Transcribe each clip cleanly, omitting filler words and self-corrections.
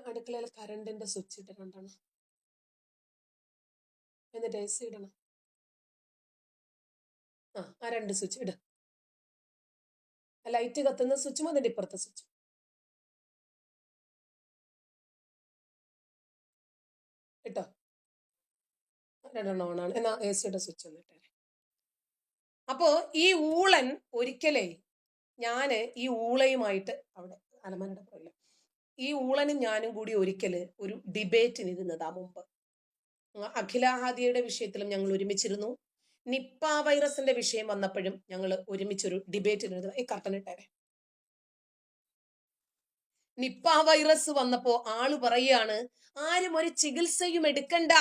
അടുക്കളയിൽ കറണ്ടിന്റെ സ്വിച്ച് ഇട്ട് രണ്ടെണ്ണം, എന്നിട്ട് AC ഇടണം. ആ 2 സ്വിച്ച് ഇട്. ലൈറ്റ് കത്തുന്ന സ്വിച്ചും അതിന്റെ ഇപ്പുറത്തെ സ്വിച്ചും ഇട്ടോ. 2 ഓണാണ്. എന്നാ AC സ്വിച്ച് ഒന്നിട്ടേ. അപ്പോ ഈ ഊളൻ ഒരിക്കലേ ഞാന് ഈ ഊളയുമായിട്ട് അവിടെ അലമാരുടെ പുറകില് ഈ ഊളനും ഞാനും കൂടി ഒരിക്കല് ഒരു ഡിബേറ്റിന് ഇരുന്നതാ മുമ്പ്. അഖിലാഹാദിയുടെ വിഷയത്തിലും ഞങ്ങൾ ഒരുമിച്ചിരുന്നു. നിപ്പ വൈറസിന്റെ വിഷയം വന്നപ്പോഴും ഞങ്ങൾ ഒരുമിച്ചൊരു ഡിബേറ്റിന് ഇരുന്നു. ഈ കർട്ടനിട്ടേ. നിപ്പ വൈറസ് വന്നപ്പോ ആള് പറയാണ്, ആരും ഒരു ചികിത്സയും എടുക്കണ്ട,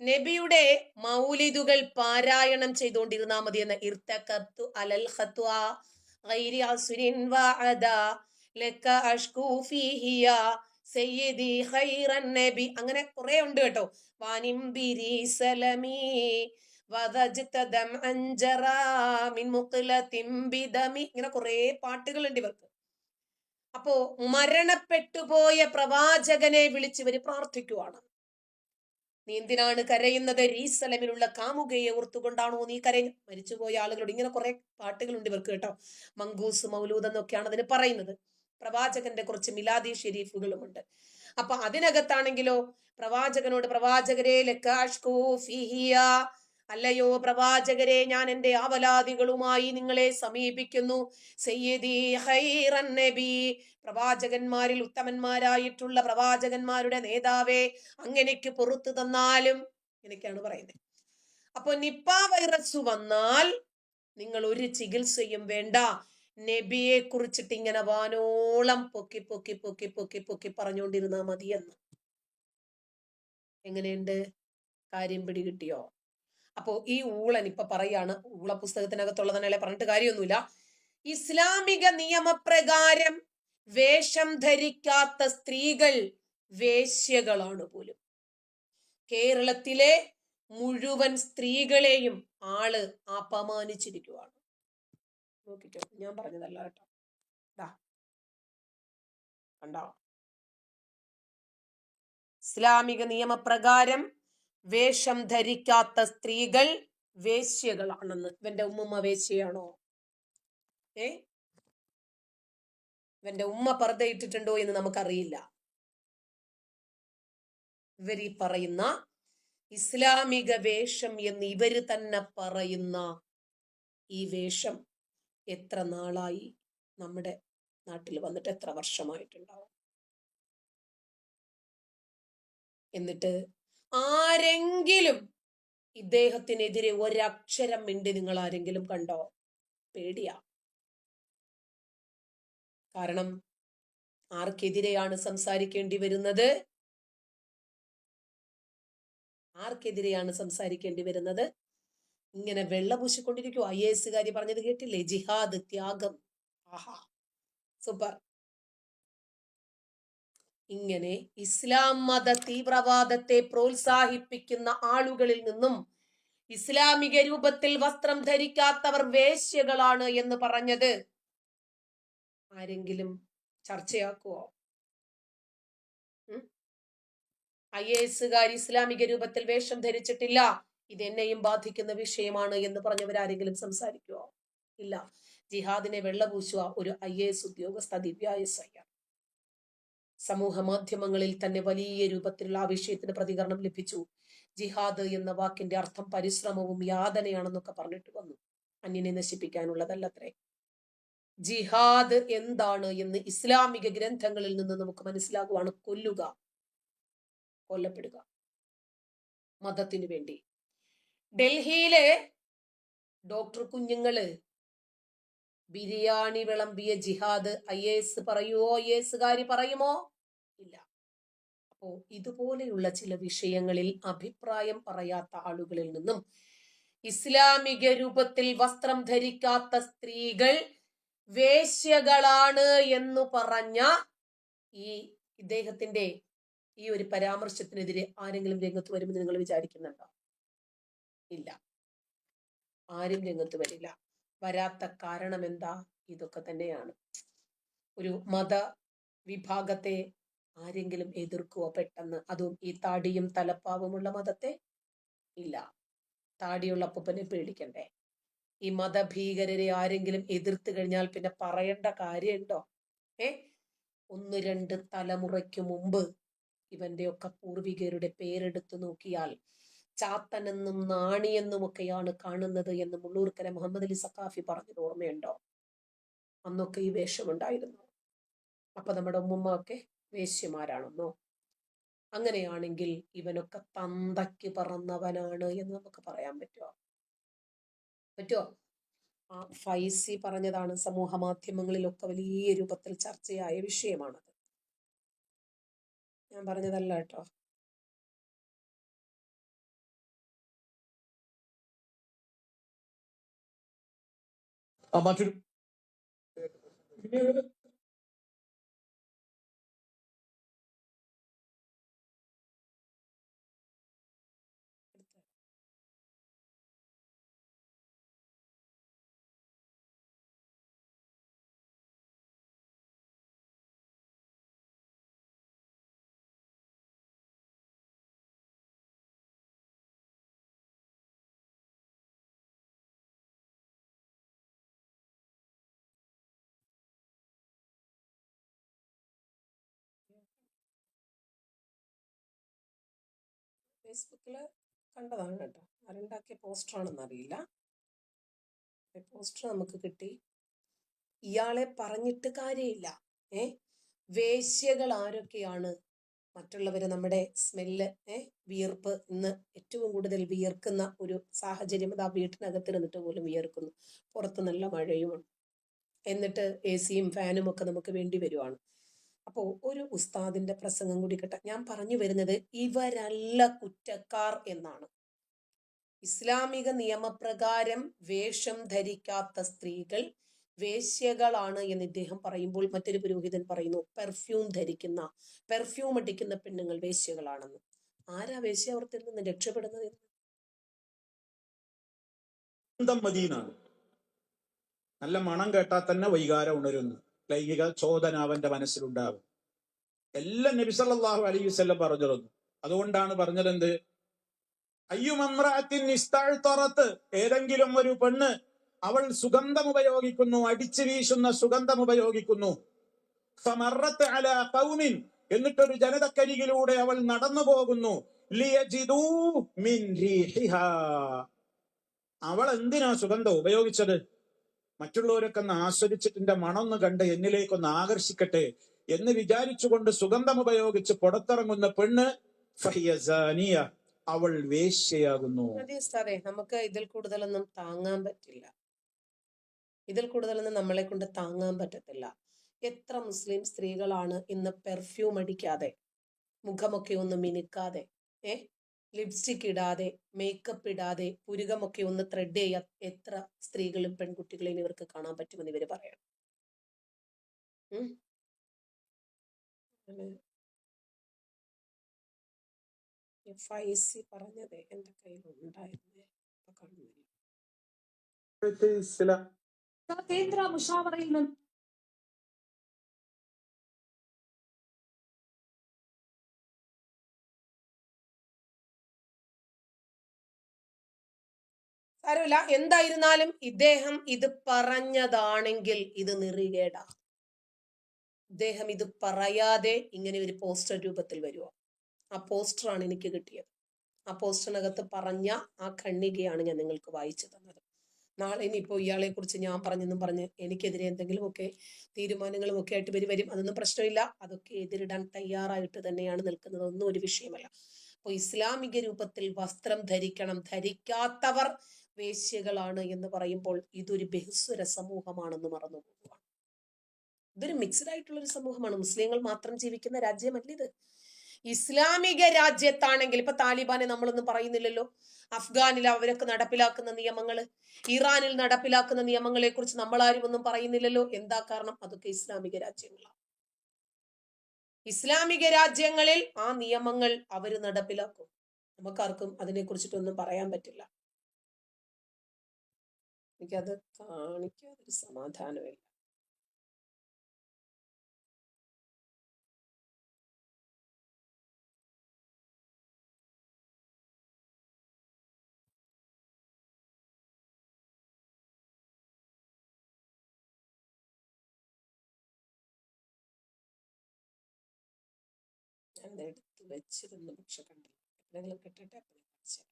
നബിയുടെ മൗലിദുകൾ പാരായണം ചെയ്തുകൊണ്ടിരുന്നാ മതി എന്ന്. ഇർതകത്തു അലൽ ഖത്വാ ഗൈരി അസ്രിൻ വഅദാ ലക അഷ്കൂ ഫീഹിയ സയ്യിദി ഖൈറൻ നബി. അങ്ങനെ കുറെ ഉണ്ട് കേട്ടോ. വാനിം ബിരി സലമി വദജ്തദം അൻജറാ മിൻ മുഖ്ലതിം ബിദമി. ഇങ്ങനെ കുറെ പാട്ടുകളുണ്ട് ഇവർക്ക്. അപ്പോ മരണപ്പെട്ടുപോയ പ്രവാചകനെ വിളിച്ച് ഇവര് പ്രാർത്ഥിക്കുവാണ്. നീ എന്തിനാണ് കരയുന്നത്? റീസലമിലുള്ള കാമുകയെ ഓർത്തുകൊണ്ടാണോ നീ കരയുന്നത്? മരിച്ചുപോയ ആളുകളോട്. ഇങ്ങനെ കുറെ പാട്ടുകളുണ്ട് ഇവർക്ക് കേട്ടോ. മങ്കൂസ് മൗലൂദ് എന്നൊക്കെയാണ് അതിന് പറയുന്നത്. പ്രവാചകന്റെ കുറച്ച് മിലാദി ഷെരീഫുകളുമുണ്ട്. അപ്പൊ അതിനകത്താണെങ്കിലോ പ്രവാചകനോട്, പ്രവാചകരെ ലക്കാഷ്കൂ ഫിഹിയ, അല്ലയോ പ്രവാചകരെ, ഞാൻ എൻ്റെ ആവലാദികളുമായി നിങ്ങളെ സമീപിക്കുന്നു. സയ്യിദി ഖൈറൻ നബി, പ്രവാചകന്മാരിൽ ഉത്തമന്മാരായിട്ടുള്ള പ്രവാചകന്മാരുടെ നേതാവേ, അങ്ങനെക്ക് പുറത്തു തന്നാലും, എനിക്കാണ് പറയുന്നത്. അപ്പൊ നിപ്പ വൈറസ് വന്നാൽ നിങ്ങൾ ഒരു ചികിത്സയും വേണ്ട, നബിയെ കുറിച്ചിട്ട് ഇങ്ങനെ വാനോളം പൊക്കി പൊക്കി പൊക്കി പൊക്കി പൊക്കി പറഞ്ഞുകൊണ്ടിരുന്നാ മതിയെന്ന്. എങ്ങനെയുണ്ട്? കാര്യം പിടികിട്ടിയോ? അപ്പോ ഈ ഊളൻ ഇപ്പൊ പറയാണ്, ഊള പുസ്തകത്തിനകത്തുള്ളതന്നെ പറഞ്ഞിട്ട് കാര്യമൊന്നുമില്ല. ഇസ്ലാമിക നിയമപ്രകാരം വേഷം ധരിക്കാത്ത സ്ത്രീകൾ വേശ്യകളാണ് പോലും. കേരളത്തിലെ മുഴുവൻ സ്ത്രീകളെയും ആള് അപമാനിച്ചിരിക്കുവാണ്. നോക്കിക്കോ, ഞാൻ പറഞ്ഞതല്ല കേട്ടോ. കണ്ടോ? ഇസ്ലാമിക നിയമപ്രകാരം വേഷം ധരിക്കാത്ത സ്ത്രീകൾ വേശ്യകളാണെന്ന്. ഇവന്റെ ഉമ്മ വേശ്യയാണോ? ഇവന്റെ ഉമ്മ പർദ്ദയിട്ടിട്ടുണ്ടോ എന്ന് നമുക്കറിയില്ല. ഇവരീ പറയുന്ന ഇസ്ലാമിക വേഷം എന്ന് ഇവര് തന്നെ പറയുന്ന ഈ വേഷം എത്ര നാളായി നമ്മുടെ നാട്ടിൽ വന്നിട്ട്? എത്ര വർഷമായിട്ടുണ്ടാവും? എന്നിട്ട് ആരെങ്കിലും ഇദ്ദേഹത്തിനെതിരെ ഒരക്ഷരം മിണ്ടി നിങ്ങൾ ആരെങ്കിലും കണ്ടോ? പേടിയാ. കാരണം ആർക്കെതിരെയാണ് സംസാരിക്കേണ്ടി വരുന്നത്? ആർക്കെതിരെയാണ് സംസാരിക്കേണ്ടി വരുന്നത്? ഇങ്ങനെ വെള്ളപൂശിക്കൊണ്ടിരിക്കും. IAS കാരി പറഞ്ഞത് കേട്ടില്ലേ? ജിഹാദ്, ത്യാഗം. ആഹാ, സൂപ്പർ. ഇങ്ങനെ ഇസ്ലാം മത തീവ്രവാദത്തെ പ്രോത്സാഹിപ്പിക്കുന്ന ആളുകളിൽ നിന്നും ഇസ്ലാമിക രൂപത്തിൽ വസ്ത്രം ധരിക്കാത്തവർ വേശ്യകളാണ് എന്ന് പറഞ്ഞത് ആരെങ്കിലും ചർച്ചയാക്കുവോ? IAS കാരി ഇസ്ലാമിക രൂപത്തിൽ വേഷം ധരിച്ചിട്ടില്ല, ഇത് എന്നെയും ബാധിക്കുന്ന വിഷയമാണ് എന്ന് പറഞ്ഞവരാരെങ്കിലും സംസാരിക്കുവോ? ഇല്ല. ജിഹാദിനെ വെള്ളപൂശുക ഒരു IAS ഉദ്യോഗസ്ഥ, ദിവ്യ SI. സമൂഹ മാധ്യമങ്ങളിൽ തന്നെ വലിയ രൂപത്തിലുള്ള ആ വിഷയത്തിന് പ്രതികരണം ലഭിച്ചു. ജിഹാദ് എന്ന വാക്കിന്റെ അർത്ഥം പരിശ്രമവും യാതനയാണെന്നൊക്കെ പറഞ്ഞിട്ട് വന്നു. അന്യനെ നശിപ്പിക്കാനുള്ളതല്ലത്രേ. ജിഹാദ് എന്താണ് എന്ന് ഇസ്ലാമിക ഗ്രന്ഥങ്ങളിൽ നിന്ന് നമുക്ക് മനസ്സിലാകുവാണ്. കൊല്ലുക, കൊല്ലപ്പെടുക, മതത്തിനു വേണ്ടി. ഡൽഹിയിലെ ഡോക്ടർ കുഞ്ഞുങ്ങള് ബിരിയാണി വിളമ്പിയ ജിഹാദ് IAS പറയുമോ? IAS കാരി പറയുമോ? ഇല്ല. അപ്പോ ഇതുപോലെയുള്ള ചില വിഷയങ്ങളിൽ അഭിപ്രായം പറയാത്ത ആളുകളിൽ നിന്നും ഇസ്ലാമിക രൂപത്തിൽ വസ്ത്രം ധരിക്കാത്ത സ്ത്രീകൾ വേശ്യകളാണ് എന്ന് പറഞ്ഞ ഇദ്ദേഹത്തിന്റെ ഈ ഒരു പരാമർശത്തിനെതിരെ ആരെങ്കിലും രംഗത്ത് വരുമെന്ന് നിങ്ങൾ വിചാരിക്കുന്നുണ്ടോ? ഇല്ല, ആരും രംഗത്ത് വരില്ല. വരാത്ത കാരണം എന്താ? ഇതൊക്കെ തന്നെയാണ്. ഒരു മത വിഭാഗത്തെ ആരെങ്കിലും എതിർക്കുവോ പെട്ടെന്ന്? അതും ഈ താടിയും തലപ്പാവുമുള്ള മതത്തെ? ഇല്ല. താടിയുള്ള അപ്പൂപ്പനെ പേടിക്കണ്ടേ? ഈ മതഭീകരരെ ആരെങ്കിലും എതിർത്ത് കഴിഞ്ഞാൽ പിന്നെ പറയേണ്ട കാര്യമുണ്ടോ? ഏ 1-2 തലമുറയ്ക്ക് മുമ്പ് ഇവന്റെയൊക്കെ പൂർവികരുടെ പേരെടുത്തു നോക്കിയാൽ ചാത്തനെന്നും നാണിയെന്നുമൊക്കെയാണ് കാണുന്നത് എന്ന് മുള്ളൂർക്കര മുഹമ്മദ് അലി സഖാഫി പറഞ്ഞത് ഓർമ്മയുണ്ടോ? അന്നൊക്കെ ഈ വേഷമുണ്ടായിരുന്നു. അപ്പൊ നമ്മുടെ ഉമ്മുമ്മ ഒക്കെ വേശ്യമാരാണെന്നോ? അങ്ങനെയാണെങ്കിൽ ഇവനൊക്കെ തന്തയ്ക്ക് പറന്നവനാണ് എന്ന് നമുക്ക് പറയാൻ പറ്റുമോ? ആ ഫൈസി പറഞ്ഞതാണ്, സമൂഹ മാധ്യമങ്ങളിലൊക്കെ വലിയ രൂപത്തിൽ ചർച്ചയായ വിഷയമാണത്. ഞാൻ പറഞ്ഞതല്ല കേട്ടോ. മറ്റൊരു ഫേസ്ബുക്കില് കണ്ടതാണ് കേട്ടോ. ആരുണ്ടാക്കിയ പോസ്റ്ററാണെന്ന് അറിയില്ല. പോസ്റ്റർ നമുക്ക് കിട്ടി. ഇയാളെ പറഞ്ഞിട്ട് കാര്യമില്ല. വേശ്യകൾ ആരൊക്കെയാണ്? മറ്റുള്ളവര് നമ്മുടെ സ്മെല്ല്, വിയർപ്പ്, ഇന്ന് ഏറ്റവും കൂടുതൽ വിയർക്കുന്ന ഒരു സാഹചര്യം അത് ആ വീട്ടിനകത്തിരുന്നിട്ട് പോലും വിയർക്കുന്നു. പുറത്ത് നല്ല മഴയുമുണ്ട്, എന്നിട്ട് AC-യും ഫാനും ഒക്കെ നമുക്ക് വേണ്ടി വരുവാണ്. അപ്പോൾ ഒരു ഉസ്താദിന്റെ പ്രസംഗം കൂടി കേട്ട ഞാൻ പറഞ്ഞു വരുന്നത്, ഇവരല്ല കുറ്റക്കാർ എന്നാണ്. ഇസ്ലാമിക നിയമപ്രകാരം വേഷം ധരിക്കാത്ത സ്ത്രീകൾ വേശ്യകളാണ് എന്ന് ഇദ്ദേഹം പറയുമ്പോൾ മറ്റൊരു പുരോഹിതൻ പറയുന്നു പെർഫ്യൂം അടിക്കുന്ന പെണ്ണുങ്ങൾ വേശ്യകളാണെന്ന്. ആരാ വേശ്യാവൃത്തിയിൽ നിന്ന് രക്ഷപ്പെടുന്നത്? മദീനാണ്. നല്ല മണം കേട്ടാൽ തന്നെ വൈകാരം ഉണരുന്നു, ലൈംഗിക ചോദന അവന്റെ മനസ്സിലുണ്ടാകും. എല്ലാം നബി സല്ലല്ലാഹു അലൈഹി വസല്ലം പറഞ്ഞിരുന്നു. അതുകൊണ്ടാണ് പറഞ്ഞതെന്ത്, അയ്യുമമ്രഅത്തിൻ ഇസ്തഅ്തറത്, ഏതെങ്കിലും ഒരു പെണ്ണ് അവൾ സുഗന്ധം ഉപയോഗിക്കുന്നു, അടിച്ചു വീശുന്ന സുഗന്ധം ഉപയോഗിക്കുന്നു, ഫമറത്ത് അലാ ഖൗമിൻ, എന്നിട്ടൊരു ജനതക്കരികിലൂടെ അവൾ നടന്നു പോകുന്നു, ലിയജിദൂ മിൻ റീഹിഹാ, അവൾ എന്തിനാ സുഗന്ധം ഉപയോഗിച്ചത്? മറ്റുള്ളവരൊക്കെ ഒന്ന് ആസ്വദിച്ചിട്ട് മണം ഒന്ന് കണ്ട് എന്നിലേക്കൊന്ന് ആകർഷിക്കട്ടെ എന്ന് വിചാരിച്ചുകൊണ്ട് സുഗന്ധം ഉപയോഗിച്ച് പുറത്തിറങ്ങുന്ന പെണ്ണ് ഫഹിയസാനിയ, അവൾ വേശ്യയാകുന്നു. നമുക്ക് ഇതിൽ കൂടുതലൊന്നും താങ്ങാൻ പറ്റില്ല. ഇതിൽ കൂടുതലൊന്നും നമ്മളെ കൊണ്ട് താങ്ങാൻ പറ്റത്തില്ല. എത്ര മുസ്ലിം സ്ത്രീകളാണ് ഇന്ന് പെർഫ്യൂം അടിക്കാതെ, മുഖമൊക്കെ ഒന്ന് മിനുക്കാതെ, ലിപ്സ്റ്റിക് ഇടാതെ, മേക്കപ്പ് ഇടാതെ, പുരുകമൊക്കെ ഒന്ന് ത്രെഡ് ചെയ്യാൻ എത്ര സ്ത്രീകളും പെൺകുട്ടികളെയും ഇവർക്ക് കാണാൻ പറ്റുമെന്ന് ഇവര് പറയണം. ഫൈസി പറഞ്ഞത് എന്റെ കയ്യിൽ ഉണ്ടായിരുന്നേ, കേന്ദ്ര മുഷാവറയിൽ നിന്ന് സാരമില്ല. എന്തായിരുന്നാലും ഇദ്ദേഹം ഇത് പറഞ്ഞതാണെങ്കിൽ ഇത് നെറികേടാ. ഇദ്ദേഹം ഇത് പറയാതെ ഇങ്ങനെ ഒരു പോസ്റ്റർ രൂപത്തിൽ വരുമോ? ആ പോസ്റ്ററാണ് എനിക്ക് കിട്ടിയത്. ആ പോസ്റ്ററിനകത്ത് പറഞ്ഞ ആ ഖണ്ഡികയാണ് ഞാൻ നിങ്ങൾക്ക് വായിച്ചു തന്നത്. നാളെ ഇനിയിപ്പോൾ ഇയാളെ കുറിച്ച് ഞാൻ പറഞ്ഞെന്നും പറഞ്ഞ് എനിക്കെതിരെ എന്തെങ്കിലുമൊക്കെ തീരുമാനങ്ങളും ഒക്കെ ആയിട്ട് വരും. അതൊന്നും പ്രശ്നമില്ല. അതൊക്കെ എതിരിടാൻ തയ്യാറായിട്ട് തന്നെയാണ് നിൽക്കുന്നത്. ഒന്നും ഒരു വിഷയമല്ല. അപ്പോൾ ഇസ്ലാമിക രൂപത്തിൽ വസ്ത്രം ധരിക്കണം, ധരിക്കാത്തവർ വേശ്യകളാണ് എന്ന് പറയുമ്പോൾ ഇതൊരു ബഹുസ്വര സമൂഹമാണെന്ന് മറന്നു പോകുകയാണ്. ഇതൊരു മിക്സ്ഡ് ആയിട്ടുള്ള ഒരു സമൂഹമാണ്. മുസ്ലിങ്ങൾ മാത്രം ജീവിക്കുന്ന രാജ്യമല്ല ഇത്. ഇസ്ലാമിക രാജ്യത്താണെങ്കിൽ ഇപ്പൊ താലിബാനെ നമ്മളൊന്നും പറയുന്നില്ലല്ലോ. അഫ്ഗാനിൽ അവരൊക്കെ നടപ്പിലാക്കുന്ന നിയമങ്ങള്, ഇറാനിൽ നടപ്പിലാക്കുന്ന നിയമങ്ങളെ കുറിച്ച് നമ്മളാരും ഒന്നും പറയുന്നില്ലല്ലോ. എന്താ കാരണം? അതൊക്കെ ഇസ്ലാമിക രാജ്യങ്ങളാണ്. ഇസ്ലാമിക രാജ്യങ്ങളിൽ ആ നിയമങ്ങൾ അവര് നടപ്പിലാക്കും. നമുക്കാർക്കും അതിനെ കുറിച്ചിട്ടൊന്നും പറയാൻ പറ്റില്ല. എനിക്കത് കാണിക്കാതൊരു സമാധാനമില്ല. ഞാനത് എടുത്ത് വെച്ചിരുന്നു, പക്ഷെ കണ്ടില്ല. എപ്പോഴെങ്കിലും കിട്ടട്ടെ, അപ്പം ഞാൻ കാണിച്ചു തരാം.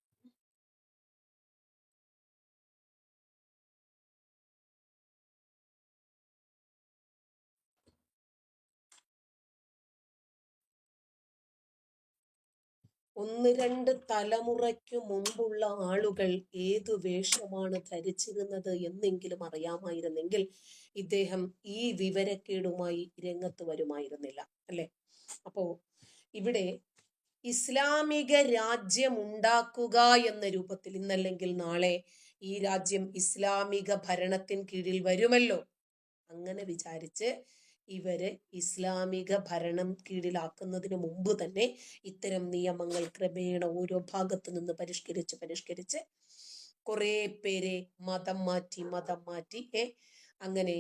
ഒന്ന് രണ്ട് തലമുറയ്ക്ക് മുമ്പുള്ള ആളുകൾ ഏതു വേഷമാണ് ധരിച്ചിരുന്നത് എന്നെങ്കിലും അറിയാമായിരുന്നെങ്കിൽ ഇദ്ദേഹം ഈ വിവരക്കേടുമായി രംഗത്ത് വരുമായിരുന്നില്ല, അല്ലെ? അപ്പോ ഇവിടെ ഇസ്ലാമിക രാജ്യം ഉണ്ടാക്കുക എന്ന രൂപത്തിൽ ഇന്നല്ലെങ്കിൽ നാളെ ഈ രാജ്യം ഇസ്ലാമിക ഭരണത്തിൻ കീഴിൽ വരുമല്ലോ, അങ്ങനെ വിചാരിച്ച് ഇവര് ഇസ്ലാമിക ഭരണം കീഴിലാക്കുന്നതിന് മുമ്പ് തന്നെ ഇത്തരം നിയമങ്ങൾ ക്രമേണ ഓരോ ഭാഗത്തു നിന്ന് പരിഷ്കരിച്ച് കുറെ പേരെ മതം മാറ്റി അങ്ങനെ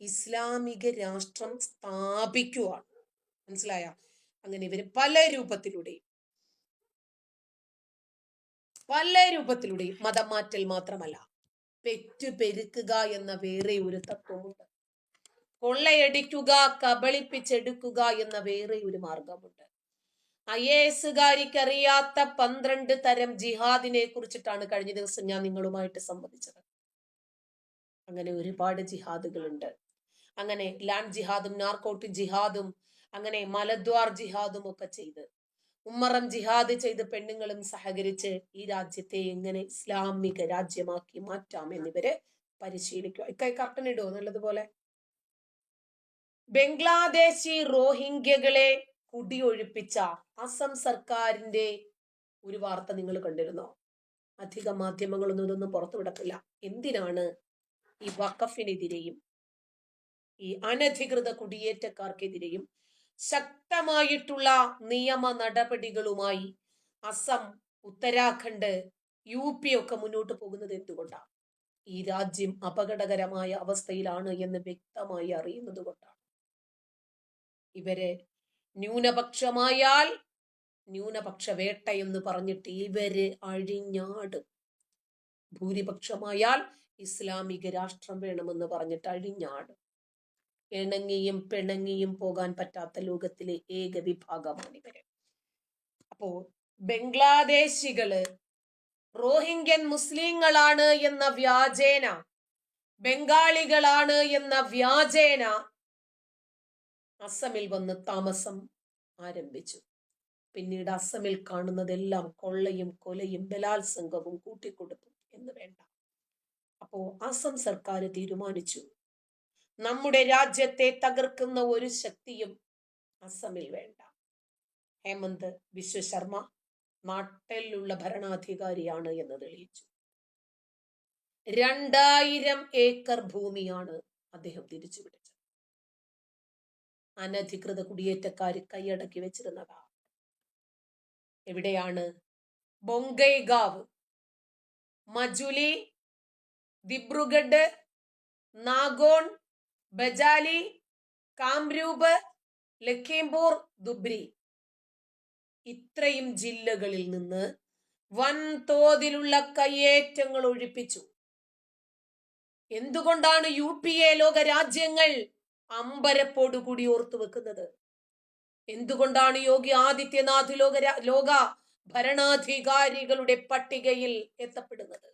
ഇസ്ലാമിക രാഷ്ട്രം സ്ഥാപിക്കുവാണ്. മനസ്സിലായ? അങ്ങനെ ഇവര് പല രൂപത്തിലൂടെയും മതം മാറ്റൽ മാത്രമല്ല, പെറ്റുപെരുക്കുക എന്ന വേറെ ഒരു തത്വമുണ്ട്. കൊള്ളയടിക്കുക, കബളിപ്പിച്ചെടുക്കുക എന്ന വേറെ ഒരു മാർഗമുണ്ട്. IAS-കാരിക്ക് അറിയാത്ത 12 തരം ജിഹാദിനെ കുറിച്ചിട്ടാണ് കഴിഞ്ഞ ദിവസം ഞാൻ നിങ്ങളുമായിട്ട് സംവദിച്ചത്. അങ്ങനെ ഒരുപാട് ജിഹാദുകളുണ്ട്. അങ്ങനെ ലാൻഡ് ജിഹാദും നാർക്കോട്ടിക് ജിഹാദും അങ്ങനെ മലദ്വാർ ജിഹാദും ഒക്കെ ചെയ്ത്, ഉമ്മറം ജിഹാദ് ചെയ്ത് പെണ്ണുങ്ങളും സഹകരിച്ച് ഈ രാജ്യത്തെ എങ്ങനെ ഇസ്ലാമിക രാജ്യമാക്കി മാറ്റാം എന്നിവര് പരിശീലിക്കുക. കർട്ടൻ ഇടുവോ നല്ലതുപോലെ? ബംഗ്ലാദേശി റോഹിംഗ്യകളെ കുടിയൊഴിപ്പിച്ച അസം സർക്കാരിന്റെ ഒരു വാർത്ത നിങ്ങൾ കണ്ടിരുന്നോ? അധിക മാധ്യമങ്ങളൊന്നും ഇതൊന്നും പുറത്തുവിടത്തില്ല. എന്തിനാണ് ഈ വഖഫിനെതിരെയും ഈ അനധികൃത കുടിയേറ്റക്കാർക്കെതിരെയും ശക്തമായിട്ടുള്ള നിയമ നടപടികളുമായി അസം, ഉത്തരാഖണ്ഡ്, UP ഒക്കെ മുന്നോട്ട് പോകുന്നത് എന്തുകൊണ്ടാണ്? ഈ രാജ്യം അപകടകരമായ അവസ്ഥയിലാണ് എന്ന് വ്യക്തമായി അറിയുന്നത് കൊണ്ടാണ്. ഇവര് ന്യൂനപക്ഷമായാൽ ന്യൂനപക്ഷ വേട്ട എന്ന് പറഞ്ഞിട്ട് ഇവര് അഴിഞ്ഞാടും. ഭൂരിപക്ഷമായാൽ ഇസ്ലാമിക രാഷ്ട്രം വേണമെന്ന് പറഞ്ഞിട്ട് അഴിഞ്ഞാടും. ഇണങ്ങിയും പിണങ്ങിയും പോകാൻ പറ്റാത്ത ലോകത്തിലെ ഏക വിഭാഗമാണ് ഇവര്. അപ്പോ ബംഗ്ലാദേശികള് റോഹിംഗ്യൻ മുസ്ലിങ്ങളാണ് എന്ന വ്യാജേന, ബംഗാളികളാണ് എന്ന വ്യാജേന അസമിൽ വന്ന് താമസം ആരംഭിച്ചു. പിന്നീട് അസമിൽ കാണുന്നതെല്ലാം കൊള്ളയും കൊലയും ബലാത്സംഗവും കൂട്ടിക്കൊടുക്കും എന്ന് വേണ്ട. അപ്പോ അസം സർക്കാർ തീരുമാനിച്ചു, നമ്മുടെ രാജ്യത്തെ തകർക്കുന്ന ഒരു ശക്തിയും അസമിൽ വേണ്ട. ഹേമന്ത് ബിശ്വ ശർമ്മ നാട്ടിലുള്ള ഭരണാധികാരിയാണ് എന്ന് തെളിയിച്ചു. 2000 ഏക്കർ ഭൂമിയാണ് അദ്ദേഹം തിരിച്ചു പിടിച്ചത്. അനധികൃത കുടിയേറ്റക്കാര് കൈയടക്കി വെച്ചിരുന്നതാ. എവിടെയാണ്? ബൊങ്കൈഗാവ്, മജുലി, ദിബ്രുഗഡ്, നാഗോൺ, ബജാലി, കാംരൂപ്, ലഖീംപൂർ, ദുബ്രി, ഇത്രയും ജില്ലകളിൽ നിന്ന് വൻതോതിലുള്ള കയ്യേറ്റങ്ങൾ ഒഴിപ്പിച്ചു. എന്തുകൊണ്ടാണ് UPA ലോക രാജ്യങ്ങൾ അമ്പരപ്പോടുകൂടി ഓർത്തു വെക്കുന്നത്? എന്തുകൊണ്ടാണ് യോഗി ആദിത്യനാഥ് ലോക ഭരണാധികാരികളുടെ പട്ടികയിൽ എത്തപ്പെടുന്നത്?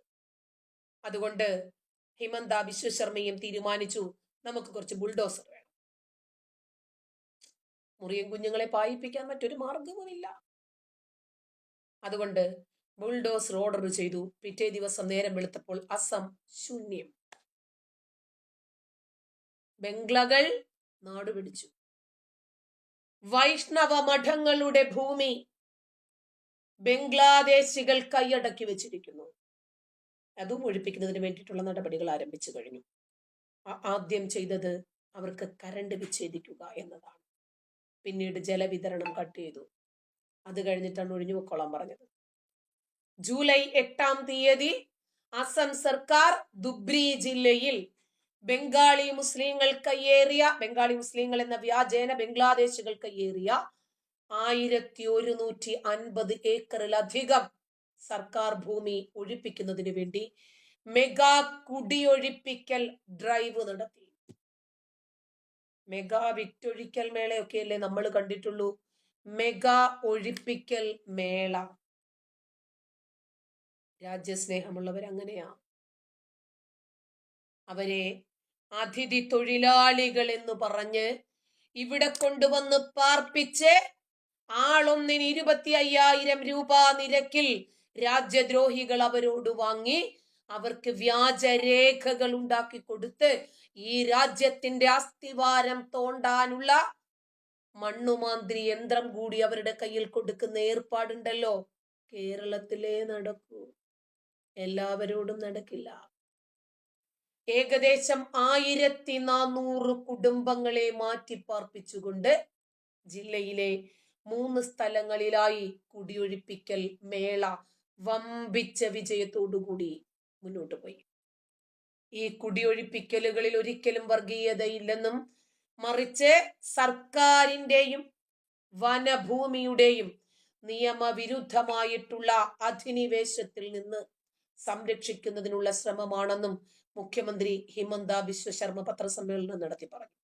അതുകൊണ്ട് ഹിമന്ത ബിശ്വ ശർമ്മയും തീരുമാനിച്ചു, നമുക്ക് കുറച്ച് ബുൾഡോസർ വേണം. മുറിയൻ കുഞ്ഞുങ്ങളെ പായിപ്പിക്കാൻ മറ്റൊരു മാർഗവുമില്ല. അതുകൊണ്ട് ബുൾഡോസർ ഓർഡർ ചെയ്തു. പിറ്റേ ദിവസം നേരം വെളുത്തപ്പോൾ അസം ശൂന്യം. ബംഗ്ലകൾ നാടുപിടിച്ചു. വൈഷ്ണവ മഠങ്ങളുടെ ഭൂമി ബംഗ്ലാദേശികൾ കൈയടക്കി വെച്ചിരിക്കുന്നു. അതും ഒഴിപ്പിക്കുന്നതിന് വേണ്ടിയിട്ടുള്ള നടപടികൾ ആരംഭിച്ചു കഴിഞ്ഞു. ആദ്യം ചെയ്തത് അവർക്ക് കരണ്ട് വിച്ഛേദിക്കുക എന്നതാണ്. പിന്നീട് ജലവിതരണം കട്ട് ചെയ്തു. അത് കഴിഞ്ഞിട്ടാണ് ഒഴിഞ്ഞു പൊക്കോളാൻ പറഞ്ഞത്. ജൂലൈ 8-ാം തീയതി അസം സർക്കാർ ദുബ്രി ജില്ലയിൽ ബംഗാളി മുസ്ലിങ്ങൾ എന്ന വ്യാജേന ബംഗ്ലാദേശികൾ കയ്യേറിയ 1150 ഏക്കറിലധികം സർക്കാർ ഭൂമി ഒഴിപ്പിക്കുന്നതിന് വേണ്ടി മെഗാ കുടിയൊഴിപ്പിക്കൽ ഡ്രൈവ് നടത്തി. മെഗാ വിറ്റൊഴിക്കൽ മേളയൊക്കെയല്ലേ നമ്മൾ കണ്ടിട്ടുള്ളൂ. മെഗാ ഒഴിപ്പിക്കൽ മേള. രാജ്യസ്നേഹമുള്ളവർ അങ്ങനെയാ. അവരെ അതിഥി തൊഴിലാളികൾ എന്ന് പറഞ്ഞ് ഇവിടെ കൊണ്ടുവന്ന് പാർപ്പിച്ച് ആളൊന്നിന് 25,000 രൂപ നിരക്കിൽ രാജ്യദ്രോഹികൾ അവരോട് വാങ്ങി അവർക്ക് വ്യാജരേഖകൾ ഉണ്ടാക്കി കൊടുത്ത് ഈ രാജ്യത്തിന്റെ അസ്ഥിവാരം തോണ്ടാനുള്ള മണ്ണുമാന്ത്രി യന്ത്രം കൂടി അവരുടെ കയ്യിൽ കൊടുക്കുന്ന ഏർപ്പാടുണ്ടല്ലോ. കേരളത്തിലേ നടക്കൂ, എല്ലാവരോടും നടക്കില്ല. ഏകദേശം 1400 കുടുംബങ്ങളെ മാറ്റിപ്പാർപ്പിച്ചുകൊണ്ട് ജില്ലയിലെ 3 സ്ഥലങ്ങളിലായി കുടിയൊഴിപ്പിക്കൽ മേള വമ്പിച്ച വിജയത്തോടുകൂടി മുന്നോട്ട് പോയി. ഈ കുടിയൊഴിപ്പിക്കലുകളിൽ ഒരിക്കലും വർഗീയതയില്ലെന്നും മറിച്ച് സർക്കാരിന്റെയും വനഭൂമിയുടെയും നിയമവിരുദ്ധമായിട്ടുള്ള അധിനിവേശത്തിൽ നിന്ന് സംരക്ഷിക്കുന്നതിനുള്ള ശ്രമമാണെന്നും മുഖ്യമന്ത്രി ഹിമന്ത ബിശ്വ ശർമ്മ പത്രസമ്മേളനം നടത്തി പറഞ്ഞു.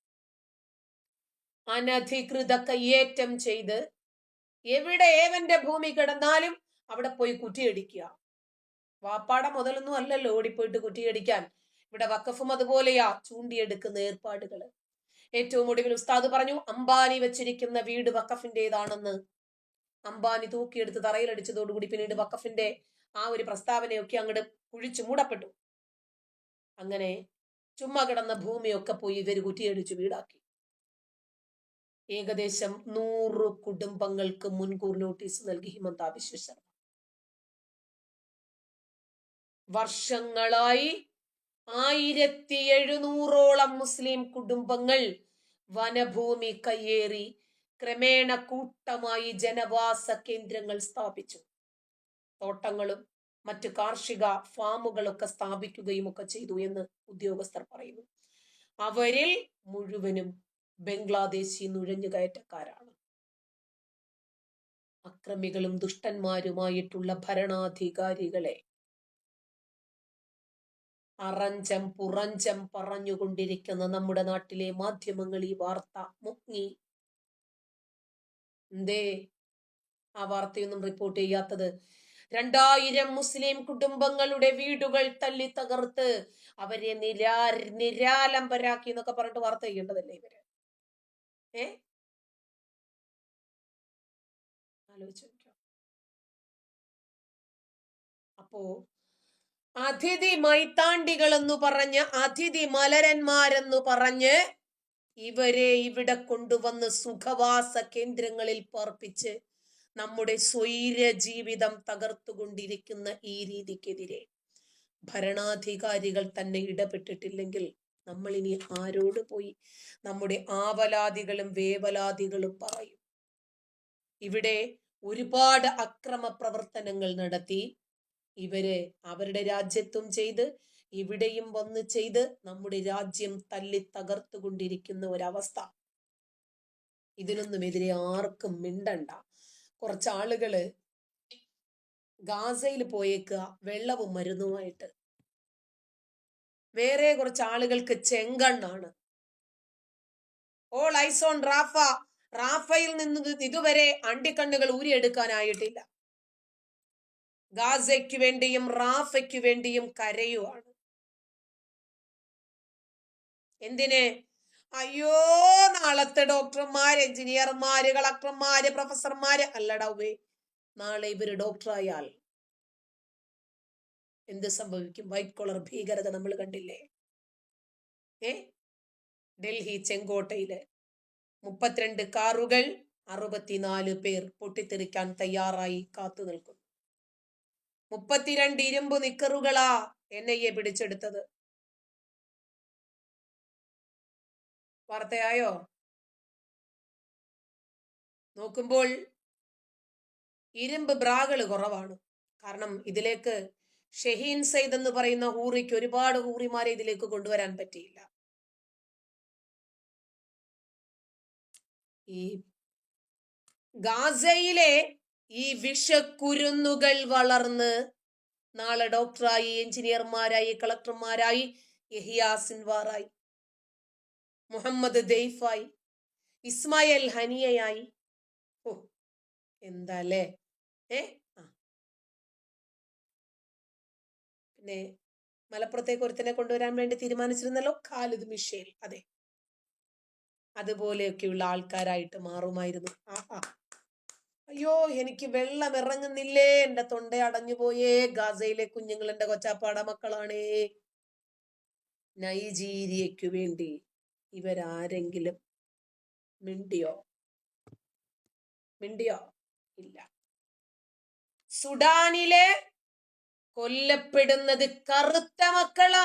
അനധികൃത കയ്യേറ്റം ചെയ്ത് എവിടെ ഏവന്റെ ഭൂമി കിടന്നാലും അവിടെ പോയി കുറ്റിയടിക്കുക. വാപ്പാട മുതലൊന്നും അല്ലല്ലോ ഓടിപ്പോയിട്ട് കുറ്റിയടിക്കാൻ. ഇവിടെ വഖഫും അതുപോലെയാ ചൂണ്ടിയെടുക്കുന്ന ഏർപ്പാടുകൾ. ഏറ്റവും ഒടുവിൽ ഉസ്താദ് പറഞ്ഞു, അംബാനി വെച്ചിരിക്കുന്ന വീട് വഖഫിന്റേതാണെന്ന്. അംബാനി തൂക്കിയെടുത്ത് തറയിലടിച്ചതോടുകൂടി പിന്നീട് വഖഫിന്റെ ആ ഒരു പ്രസ്താവനയൊക്കെ അങ്ങോട്ട് കുഴിച്ചു മൂടപ്പെട്ടു. അങ്ങനെ ചുമ്മാ കിടന്ന ഭൂമിയൊക്കെ പോയി ഇവര് കുറ്റിയടിച്ചു വീടാക്കി. ഏകദേശം 100 കുടുംബങ്ങൾക്ക് മുൻകൂർ നോട്ടീസ് നൽകി ഹിമന്ത ബിശ്വ ശർമ്മ. വർഷങ്ങളായി 1700ഓളം മുസ്ലിം കുടുംബങ്ങൾ വനഭൂമി കയ്യേറി ക്രമേണ കൂട്ടമായി ജനവാസ കേന്ദ്രങ്ങൾ സ്ഥാപിച്ചു. തോട്ടങ്ങളും മറ്റു കാർഷിക ഫാമുകളൊക്കെ സ്ഥാപിക്കുകയും ഒക്കെ ചെയ്തു എന്ന് ഉദ്യോഗസ്ഥർ പറയുന്നു. അവരിൽ മുഴുവനും ബംഗ്ലാദേശി നുഴഞ്ഞുകയറ്റക്കാരാണ്. അക്രമികളും ദുഷ്ടന്മാരുമായിട്ടുള്ള ഭരണാധികാരികളെ അറഞ്ചം പുറഞ്ചം പറഞ്ഞുകൊണ്ടിരിക്കുന്ന നമ്മുടെ നാട്ടിലെ മാധ്യമങ്ങൾ ഈ വാർത്ത മുങ്ങി. എന്തേ ആ വാർത്തയൊന്നും റിപ്പോർട്ട് ചെയ്യാത്തത്? 2000 മുസ്ലിം കുടുംബങ്ങളുടെ വീടുകൾ തല്ലി തകർത്ത് അവരെ നിരാലംബരാക്കി എന്നൊക്കെ പറഞ്ഞിട്ട് വാർത്ത ചെയ്യേണ്ടതല്ലേ ഇവര്? ആലോചിച്ചു നോക്കിയോ? അപ്പോ അതിഥി മൈത്താണ്ടികൾ എന്ന് പറഞ്ഞ്, അതിഥി മലരന്മാരെന്ന് പറഞ്ഞ് ഇവരെ ഇവിടെ കൊണ്ടുവന്ന് സുഖവാസ കേന്ദ്രങ്ങളിൽ പാർപ്പിച്ച് നമ്മുടെ സ്വൈര ജീവിതം തകർത്തുകൊണ്ടിരിക്കുന്ന ഈ രീതിക്കെതിരെ ഭരണാധികാരികൾ തന്നെ ഇടപെട്ടിട്ടില്ലെങ്കിൽ നമ്മൾ ഇനി ആരോട് പോയി നമ്മുടെ ആവലാദികളും വേവലാദികളും പറയും? ഇവിടെ ഒരുപാട് അക്രമ പ്രവർത്തനങ്ങൾ നടത്തി ഇവര് അവരുടെ രാജ്യത്തും ചെയ്ത് ഇവിടെയും വന്ന് ചെയ്ത് നമ്മുടെ രാജ്യം തല്ലി തകർത്തുകൊണ്ടിരിക്കുന്ന ഒരവസ്ഥ. ഇതിനൊന്നുമെതിരെ ആർക്കും മിണ്ടണ്ട. കുറച്ചാളുകള് ഗാസയിൽ പോയേക്കുക വെള്ളവും മരുന്നുമായിട്ട്. വേറെ കുറച്ച് ആളുകൾക്ക് ചെങ്കണ്ണാണ്. All eyes on Rafah. റാഫയിൽ നിന്ന് ഇതുവരെ അണ്ടിക്കണ്ണുകൾ ഊരിയെടുക്കാനായിട്ടില്ല. ഗാസയ്ക്ക് വേണ്ടിയും റാഫയ്ക്ക് വേണ്ടിയും കരയുവാണ്. എന്തിന്? അയ്യോ, നാളത്തെ ഡോക്ടർമാര്, എഞ്ചിനീയർമാര്, കളക്ടർമാര്, പ്രൊഫസർമാര് അല്ലടാവേ. നാളെ ഇവര് ഡോക്ടറായാൽ എന്ത് സംഭവിക്കും? വൈറ്റ് കോളർ ഭീകരത നമ്മൾ കണ്ടില്ലേ? ഡൽഹി ചെങ്കോട്ടയില് 32 കാറുകൾ 64 പേർ പൊട്ടിത്തെറിക്കാൻ തയ്യാറായി കാത്തു നിൽക്കുന്നു. 32 ഇരുമ്പ് നിക്കറുകളാ NIA പിടിച്ചെടുത്തത്. വാർത്തയായോ? നോക്കുമ്പോൾ ഇരുമ്പ് ബ്രാകൾ കുറവാണ്. കാരണം ഇതിലേക്ക് ഷഹീൻ സയ്യിദ് എന്ന് പറയുന്ന ഹൂറിക്ക് ഒരുപാട് ഹൂറിമാരെ ഇതിലേക്ക് കൊണ്ടുവരാൻ പറ്റിയില്ല. ഈ ഗാസയിലെ ഈ വിഷക്കുരുന്നുകൾ വളർന്ന് നാളെ ഡോക്ടറായി, എഞ്ചിനീയർമാരായി, കളക്ടർമാരായി, യഹിയ സിൻവാറായി, മുഹമ്മദ് ദെയ്ഫായി, ഇസ്മായിൽ ഹനിയയായി, ഓ എന്താല്ലേ ഏ ആ പിന്നെ മലപ്പുറത്തേക്ക് ഒരുത്തനെ കൊണ്ടുവരാൻ വേണ്ടി തീരുമാനിച്ചിരുന്നല്ലോ, ഖാലിദ് മിഷേൽ. അതെ, അതുപോലെയൊക്കെയുള്ള ആൾക്കാരായിട്ട് മാറുമായിരുന്നു. ആഹാ, അയ്യോ എനിക്ക് വെള്ളം ഇറങ്ങുന്നില്ലേ, എന്റെ തൊണ്ട അടഞ്ഞു പോയേ. ഗാസയിലെ കുഞ്ഞുങ്ങൾ എന്റെ കൊച്ചാപ്പാട മക്കളാണേ. നൈജീരിയയ്ക്കു വേണ്ടി ഇവരാരെങ്കിലും മിണ്ടിയോ? ഇല്ല. സുഡാനിലെ കൊല്ലപ്പെടുന്നത് കറുത്ത മക്കളാ,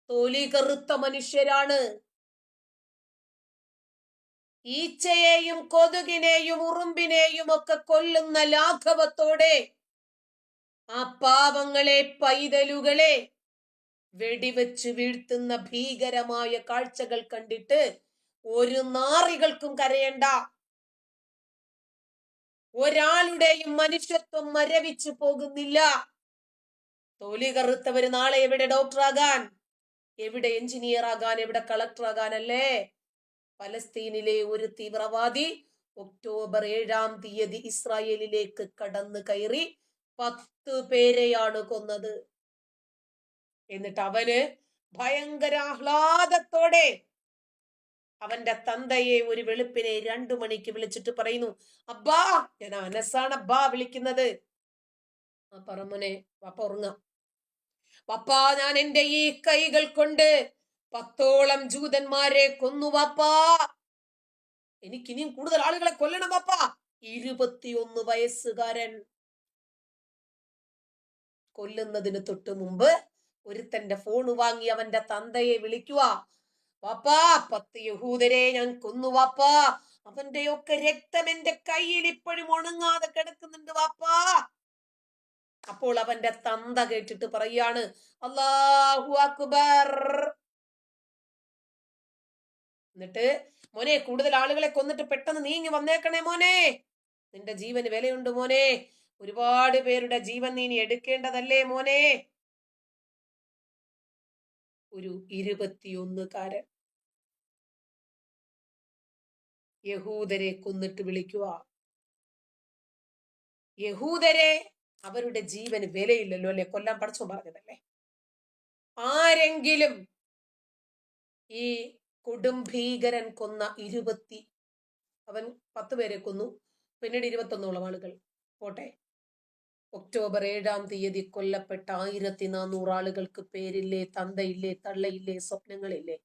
തൊലി കറുത്ത മനുഷ്യരാണ്. ഈച്ചയെയും കൊതുകിനെയും ഉറുമ്പിനെയും ഒക്കെ കൊല്ലുന്ന ലാഘവത്തോടെ ആ പാവങ്ങളെ, പൈതലുകളെ വെടിവെച്ച് വീഴ്ത്തുന്ന ഭീകരമായ കാഴ്ചകൾ കണ്ടിട്ട് ഒരു നാറികൾക്കും കരയണ്ട. ഒരാളുടെയും മനുഷ്യത്വം മരവിച്ചു പോകുന്നില്ല. തൊലി കറുത്തവര് നാളെ എവിടെ ഡോക്ടറാകാൻ, എവിടെ എഞ്ചിനീയർ ആകാൻ, എവിടെ കളക്ടർ ആകാനല്ലേ? ഫലസ്തീനിലെ ഒരു തീവ്രവാദി ഒക്ടോബർ 7-ാം തീയതി ഇസ്രായേലിലേക്ക് കടന്നു കയറി 10 പേരെയാണ് കൊന്നത്. എന്നിട്ട് അവന് ഭയങ്കര ആഹ്ലാദത്തോടെ അവന്റെ തന്തയെ ഒരു വെളുപ്പിനെ 2 മണിക്ക് വിളിച്ചിട്ട് പറയുന്നു, അബ്ബാ, ഞാൻ അനസാണ് അബ്ബാ വിളിക്കുന്നത്. ആ പറമോനെ, പപ്പ ഉറങ്ങാം. പപ്പാ, ഞാൻ എന്റെ ഈ കൈകൾ കൊണ്ട് 10ഓളം ജൂതന്മാരെ കൊന്നു വാപ്പാ. എനിക്കിനിയും കൂടുതൽ ആളുകളെ കൊല്ലണം വാപ്പാ. 21 വയസ്സുകാരൻ. കൊല്ലുന്നതിന് തൊട്ട് മുമ്പ് ഒരുത്തന്റെ ഫോൺ വാങ്ങി അവന്റെ തന്തയെ വിളിക്കുക, വാപ്പാ 10 യഹൂദരെ ഞാൻ കൊന്നു വാപ്പാ, അവന്റെയൊക്കെ രക്തം എന്റെ കയ്യിൽ ഇപ്പോഴും ഉണങ്ങാതെ കിടക്കുന്നുണ്ട് വാപ്പാ. അപ്പോൾ അവന്റെ തന്ത കേട്ടിട്ട് പറയാണ്, അല്ലാഹു അക്ബർ. എന്നിട്ട്, മോനെ, കൂടുതൽ ആളുകളെ കൊന്നിട്ട് പെട്ടെന്ന് നീങ്ങി വന്നേക്കണേ മോനെ, നിന്റെ ജീവന് വിലയുണ്ട് മോനെ, ഒരുപാട് പേരുടെ ജീവൻ നീ എടുക്കേണ്ടതല്ലേ മോനെ. ഒരു 21-കാരൻ യഹൂദരെ കൊന്നിട്ട് വിളിക്കുക, യഹൂദരെ, അവരുടെ ജീവന് വിലയില്ലല്ലോ അല്ലെ, കൊല്ലാൻ പടച്ചോൻ പറഞ്ഞതല്ലേ. ആരെങ്കിലും ഈ കൊടും ഭീകരൻ കൊന്ന 10 പേരെ കൊന്നു, പിന്നീട് 21ഓളം ആളുകൾ പോട്ടെ. ഒക്ടോബർ 7-ാം തീയതി കൊല്ലപ്പെട്ട 1400 ആളുകൾക്ക് പേരില്ലേ, തന്തയില്ലേ, തള്ളയില്ലേ, സ്വപ്നങ്ങളില്ലേ?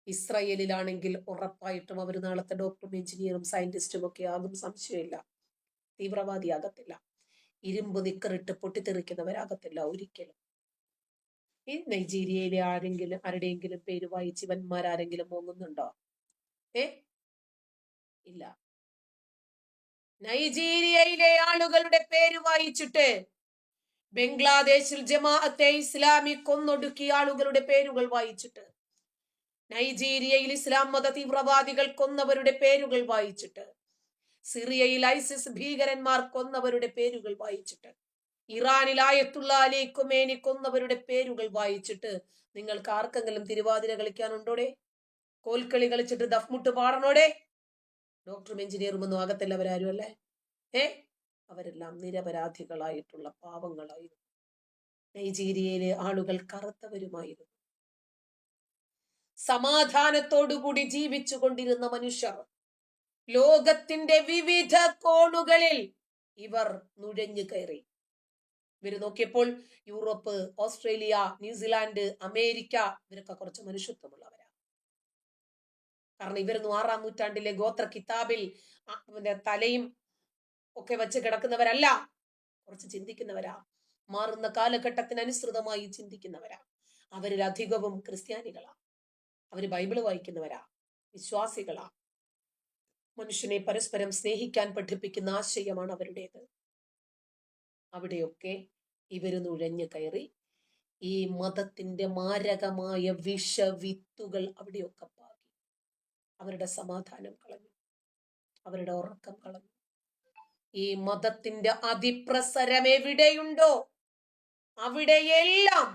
ഇസ്രായേലിലാണെങ്കിൽ ഉറപ്പായിട്ടും അവർ നാളത്തെ ഡോക്ടറും എഞ്ചിനീയറും സയന്റിസ്റ്റും ഒക്കെ ആകും, സംശയമില്ല. തീവ്രവാദിയാകത്തില്ല, ഇരുമ്പ് നിക്കറിട്ട് പൊട്ടിത്തെറിക്കുന്നവരാകത്തില്ല ഒരിക്കലും. ഈ നൈജീരിയയിലെ ആരുടെയെങ്കിലും പേര് വായിച്ച് ഇവന്മാരാരെങ്കിലും പോകുന്നുണ്ടോ? ഇല്ല. നൈജീരിയയിലെ ആളുകളുടെ പേര് വായിച്ചിട്ട് ബംഗ്ലാദേശിൽ ജമാഅത്തെ ഇസ്ലാമി കൊന്നൊടുക്കിയ ആളുകളുടെ പേരുകൾ വായിച്ചിട്ട്, നൈജീരിയയിൽ ഇസ്ലാം മത തീവ്രവാദികൾ കൊന്നവരുടെ പേരുകൾ വായിച്ചിട്ട്, സിറിയയിൽ ഐസിസ് ഭീകരന്മാർ കൊന്നവരുടെ പേരുകൾ വായിച്ചിട്ട്, ഇറാനിൽ ആയത്തുള്ള അലി ഖുമേനി കൊന്നവരുടെ പേരുകൾ വായിച്ചിട്ട് നിങ്ങൾക്ക് ആർക്കെങ്കിലും തിരുവാതിര കളിക്കാനുണ്ടോടെ? കോൽക്കളി കളിച്ചിട്ട് ദഫ്മുട്ട് പാടണോടെ? ഡോക്ടറും എഞ്ചിനീയറും ഒന്നും ആകത്തില്ലവരാരും അല്ലേ. അവരെല്ലാം നിരപരാധികളായിട്ടുള്ള പാവങ്ങളായിരുന്നു. നൈജീരിയയിലെ ആളുകൾ കറുത്തവരുമായിരുന്നു. സമാധാനത്തോടുകൂടി ജീവിച്ചു കൊണ്ടിരുന്ന മനുഷ്യർ. ലോകത്തിന്റെ വിവിധ കോണുകളിൽ ഇവർ നുഴഞ്ഞു കയറി. ഇവർ നോക്കിയപ്പോൾ യൂറോപ്പ്, ഓസ്ട്രേലിയ, ന്യൂസിലാൻഡ്, അമേരിക്ക, ഇവരൊക്കെ കുറച്ച് മനുഷ്യത്വമുള്ളവരാ. കാരണം ഇവരൊന്നും 6-ാം നൂറ്റാണ്ടിലെ ഗോത്ര കിതാബിൽ തലയും ഒക്കെ വെച്ച് കിടക്കുന്നവരല്ല, കുറച്ച് ചിന്തിക്കുന്നവരാ, മാറുന്ന കാലഘട്ടത്തിനനുസൃതമായി ചിന്തിക്കുന്നവരാ. അവരിൽ അധികവും ക്രിസ്ത്യാനികളാ, അവര് ബൈബിള് വായിക്കുന്നവരാ, വിശ്വാസികളാ. മനുഷ്യനെ പരസ്പരം സ്നേഹിക്കാൻ പഠിപ്പിക്കുന്ന ആശയമാണ് അവരുടേത്. അവിടെയൊക്കെ ഇവര് നുഴഞ്ഞു കയറി ഈ മതത്തിന്റെ മാരകമായ വിഷവിത്തുകൾ അവിടെയൊക്കെ പാകി. അവരുടെ സമാധാനം കളഞ്ഞു, അവരുടെ ഉറക്കം കളഞ്ഞു. ഈ മതത്തിന്റെ അതിപ്രസരം എവിടെയുണ്ടോ അവിടെയെല്ലാം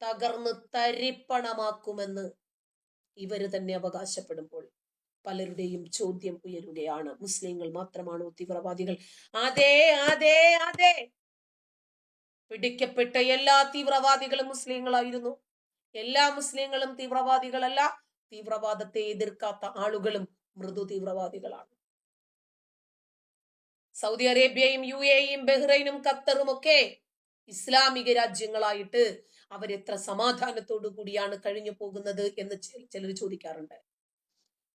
തകർന്ന് തരിപ്പണമാക്കുമെന്ന് ഇവര് തന്നെ അവകാശപ്പെടുമ്പോൾ പലരുടെയും ചോദ്യം ഉയരുകയാണ്. മുസ്ലിങ്ങൾ മാത്രമാണോ തീവ്രവാദികൾ? അതെ, അതെ, അതെ. പിടിക്കപ്പെട്ട എല്ലാ തീവ്രവാദികളും മുസ്ലിങ്ങളായിരുന്നു. എല്ലാ മുസ്ലിങ്ങളും തീവ്രവാദികളല്ല. തീവ്രവാദത്തെ എതിർക്കാത്ത ആളുകളും മൃദു തീവ്രവാദികളാണ്. സൗദി അറേബ്യയും UAEയും ബഹ്റൈനും ഖത്തറും ഒക്കെ ഇസ്ലാമിക രാജ്യങ്ങളായിട്ട് അവരെത്ര സമാധാനത്തോടു കൂടിയാണ് കഴിഞ്ഞു പോകുന്നത് എന്ന് ചിലർ ചോദിക്കാറുണ്ട്.